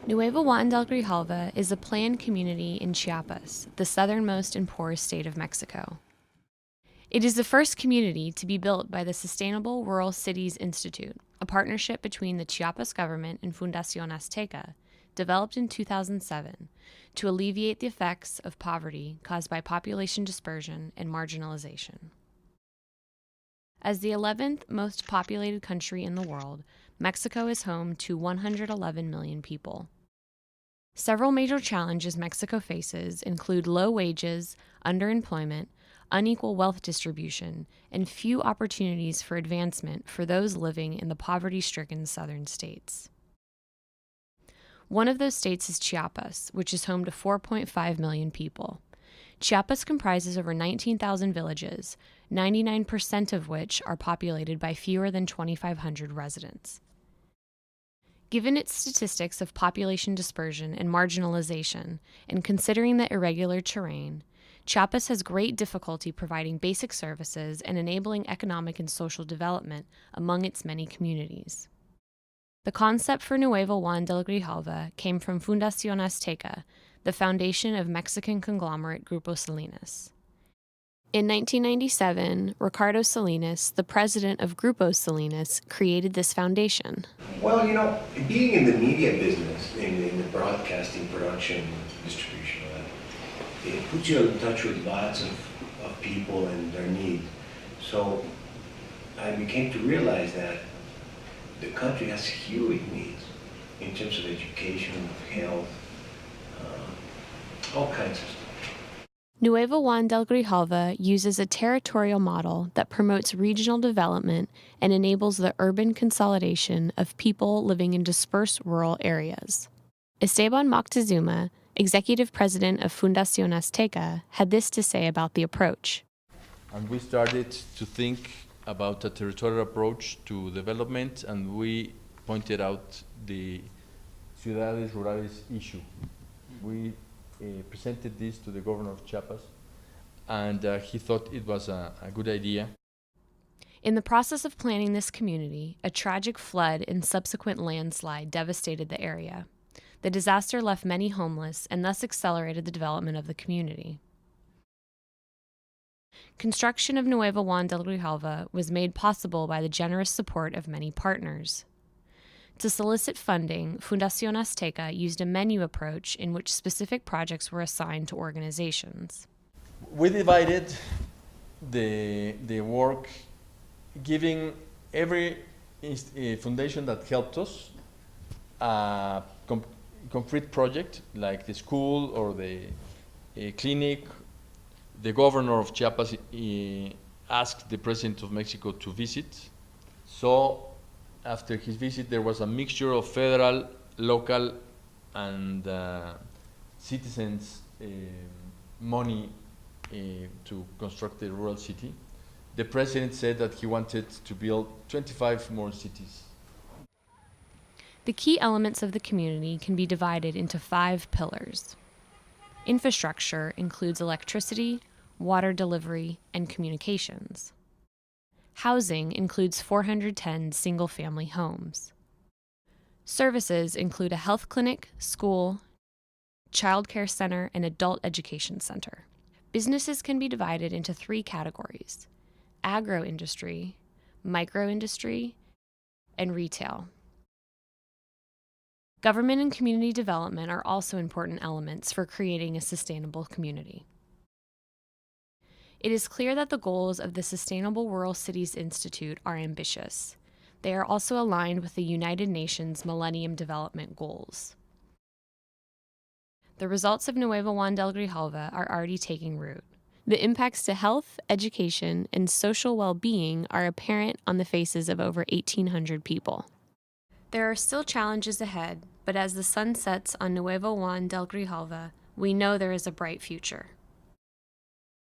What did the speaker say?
Nuevo Juan del Grijalva is a planned community in Chiapas, the southernmost and poorest state of Mexico. It is the first community to be built by the Sustainable Rural Cities Institute, a partnership between the Chiapas government and Fundación Azteca, developed in 2007 to alleviate the effects of poverty caused by population dispersion and marginalization. As the 11th most populated country in the world, Mexico is home to 111 million people. Several major challenges Mexico faces include low wages, underemployment, unequal wealth distribution, and few opportunities for advancement for those living in the poverty-stricken southern states. One of those states is Chiapas, which is home to 4.5 million people. Chiapas comprises over 19,000 villages, 99% of which are populated by fewer than 2,500 residents. Given its statistics of population dispersion and marginalization, and considering the irregular terrain, Chiapas has great difficulty providing basic services and enabling economic and social development among its many communities. The concept for Nuevo Juan del Grijalva came from Fundación Azteca, the foundation of Mexican conglomerate Grupo Salinas. In 1997, Ricardo Salinas, the president of Grupo Salinas, created this foundation. Well, being in the media business, in the broadcasting, production, distribution, it puts you in touch with lots of people and their needs. So I became to realize that the country has huge needs in terms of education, health, all kinds of stuff. Nuevo Juan del Grijalva uses a territorial model that promotes regional development and enables the urban consolidation of people living in dispersed rural areas. Esteban Moctezuma, executive president of Fundación Azteca, had this to say about the approach. And we started to think about a territorial approach to development, and we pointed out the ciudades rurales issue. We presented this to the governor of Chiapas, and he thought it was a good idea. In the process of planning this community, a tragic flood and subsequent landslide devastated the area. The disaster left many homeless and thus accelerated the development of the community. Construction of Nuevo Juan del Grijalva was made possible by the generous support of many partners. To solicit funding, Fundación Azteca used a menu approach in which specific projects were assigned to organizations. We divided the work, giving every foundation that helped us a concrete project, like the school or the clinic. The governor of Chiapas asked the president of Mexico to visit. So after his visit, there was a mixture of federal, local, and citizens' money to construct the rural city. The president said that he wanted to build 25 more cities. The key elements of the community can be divided into 5 pillars. Infrastructure includes electricity, water delivery, and communications. Housing includes 410 single-family homes. Services include a health clinic, school, child care center, and adult education center. Businesses can be divided into 3 categories: agro-industry, micro-industry, and retail. Government and community development are also important elements for creating a sustainable community. It is clear that the goals of the Sustainable Rural Cities Institute are ambitious. They are also aligned with the United Nations Millennium Development Goals. The results of Nuevo Juan del Grijalva are already taking root. The impacts to health, education, and social well-being are apparent on the faces of over 1,800 people. There are still challenges ahead, but as the sun sets on Nuevo Juan del Grijalva, we know there is a bright future.